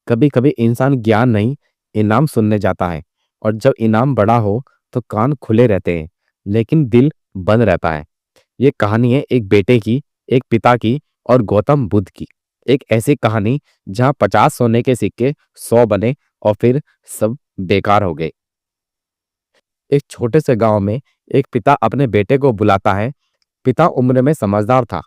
कभी कभी इंसान ज्ञान नहीं, इनाम सुनने जाता है। और जब इनाम बड़ा हो तो कान खुले रहते हैं, लेकिन दिल बंद रहता है। ये कहानी है एक बेटे की, एक पिता की और गौतम बुद्ध की। एक ऐसी कहानी जहाँ 50 सोने के सिक्के 100 बने और फिर सब बेकार हो गए। एक छोटे से गांव में एक पिता अपने बेटे को बुलाता है। पिता उम्र में समझदार था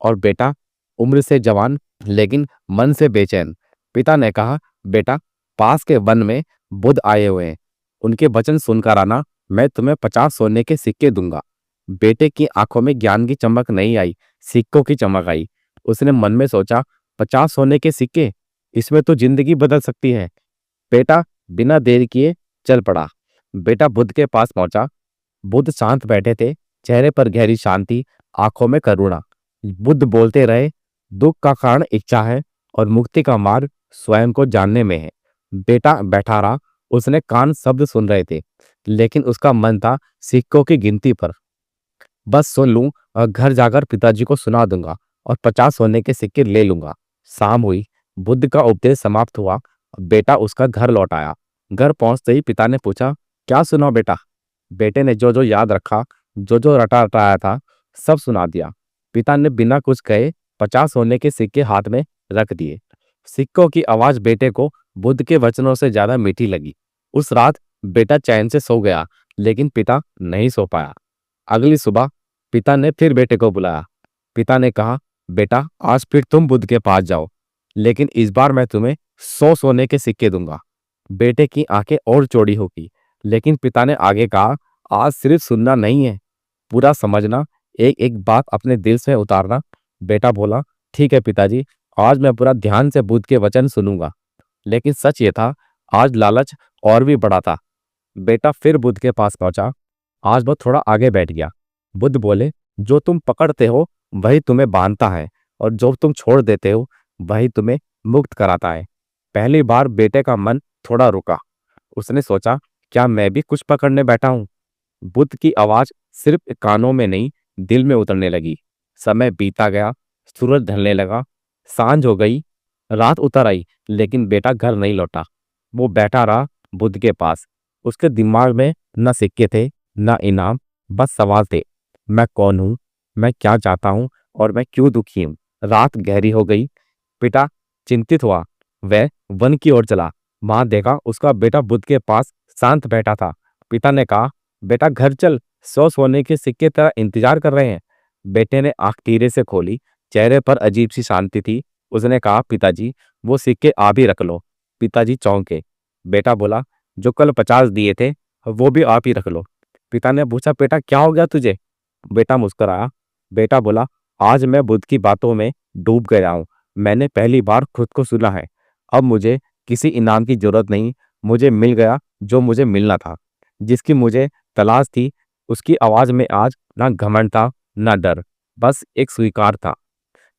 और बेटा उम्र से जवान, लेकिन मन से बेचैन। पिता ने कहा, बेटा, पास के वन में बुद्ध आए हुए हैं, उनके वचन सुनकर आना, मैं तुम्हें 50 सोने के सिक्के दूंगा। बेटे की आंखों में ज्ञान की चमक नहीं आई, सिक्कों की चमक आई। उसने मन में सोचा, 50 सोने के सिक्के, इसमें तो जिंदगी बदल सकती है। बेटा बिना देर किए चल पड़ा। बेटा बुद्ध के पास पहुंचा। बुद्ध शांत बैठे थे, चेहरे पर गहरी शांति, आंखों में करुणा। बुद्ध बोलते रहे, दुख का कारण इच्छा है और मुक्ति का मार्ग स्वयं को जानने में है। बेटा बैठा रहा। उसने कान शब्द सुन रहे थे, लेकिन उसका मन था सिक्कों की गिनती पर। बस सुन लूं और घर जाकर पिताजी को सुना दूंगा और 50 सोने के सिक्के ले लूंगा। शाम हुई, बुद्ध का उपदेश समाप्त हुआ। बेटा उसका घर लौट आया। घर पहुंचते ही पिता ने पूछा, क्या सुना बेटा? बेटे ने जो जो याद रखा, जो जो रटा रटाया था, सब सुना दिया। पिता ने बिना कुछ कहे 50 सोने के सिक्के हाथ में रख दिए। सिक्कों की आवाज बेटे को बुद्ध के वचनों से ज्यादा मीठी लगी। उस रात बेटा चैन से सो गया, लेकिन पिता नहीं सो पाया। अगली सुबह पिता ने फिर बेटे को बुलाया। पिता ने कहा, बेटा, आज फिर तुम बुद्ध के पास जाओ, लेकिन इस बार मैं तुम्हें 100 सोने के सिक्के दूंगा। बेटे की आंखें और चौड़ी हो गई, लेकिन पिता ने आगे कहा, आज सिर्फ सुनना नहीं है, पूरा समझना, एक एक बात अपने दिल से उतारना। बेटा बोला, ठीक है पिताजी, आज मैं पूरा ध्यान से बुद्ध के वचन सुनूंगा। लेकिन सच ये था, आज लालच और भी बड़ा था। बेटा फिर बुद्ध के पास पहुंचा। आज वो थोड़ा आगे बैठ गया। बुद्ध बोले, जो तुम पकड़ते हो वही तुम्हें बांधता है, और जो तुम छोड़ देते हो वही तुम्हें मुक्त कराता है। पहली बार बेटे का मन थोड़ा रुका। उसने सोचा, क्या मैं भी कुछ पकड़ने बैठा हूं? बुद्ध की आवाज सिर्फ कानों में नहीं, दिल में उतरने लगी। समय बीता गया, सूरज ढलने लगा, सांझ हो गई, रात उतर आई, लेकिन बेटा घर नहीं लौटा। वो बैठा रहा बुद्ध के पास। उसके दिमाग में न सिक्के थे, न इनाम, बस सवाल थे। मैं कौन हूँ? मैं क्या चाहता हूँ? और मैं क्यों दुखी हूँ? रात गहरी हो गई। पिता चिंतित हुआ। वह वन की ओर चला। वहां देखा उसका बेटा बुद्ध के पास शांत बैठा था। पिता ने कहा, बेटा घर चल, 100 सोने के सिक्के तेरा इंतजार कर रहे हैं। बेटे ने आंख धीरे से खोली। चेहरे पर अजीब सी शांति थी। उसने कहा, पिताजी, वो सिक्के आप ही रख लो। पिताजी चौंके। बेटा बोला, जो कल 50 दिए थे वो भी आप ही रख लो। पिता ने पूछा, बेटा क्या हो गया तुझे? बेटा मुस्कुराया। बेटा बोला, आज मैं बुद्ध की बातों में डूब गया हूँ। मैंने पहली बार खुद को सुना है। अब मुझे किसी इनाम की जरूरत नहीं। मुझे मिल गया जो मुझे मिलना था। जिसकी मुझे तलाश थी, उसकी आवाज में आज ना घमंड था, ना डर, बस एक स्वीकार था।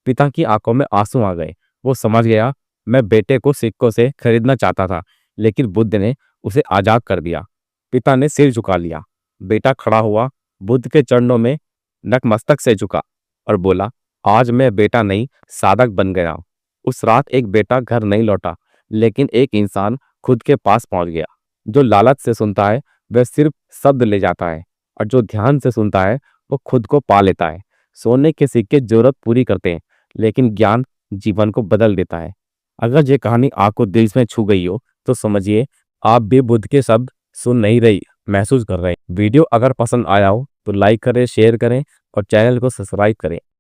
पिता की आंखों में आंसू आ गए। वो समझ गया, मैं बेटे को सिक्कों से खरीदना चाहता था, लेकिन बुद्ध ने उसे आजाद कर दिया। पिता ने सिर झुका लिया। बेटा खड़ा हुआ, बुद्ध के चरणों में नतमस्तक से झुका और बोला, आज मैं बेटा नहीं, साधक बन गया हूं। उस रात एक बेटा घर नहीं लौटा, लेकिन एक इंसान खुद के पास पहुंच गया। जो लालच से सुनता है वह सिर्फ शब्द ले जाता है, और जो ध्यान से सुनता है वो खुद को पा लेता है। सोने के सिक्के जरूरत पूरी करते हैं, लेकिन ज्ञान जीवन को बदल देता है। अगर ये कहानी आपको दिल में छू गई हो तो समझिए आप भी बुद्ध के शब्द सुन नहीं रही, महसूस कर रहे हैं। वीडियो अगर पसंद आया हो तो लाइक करें, शेयर करें और चैनल को सब्सक्राइब करें।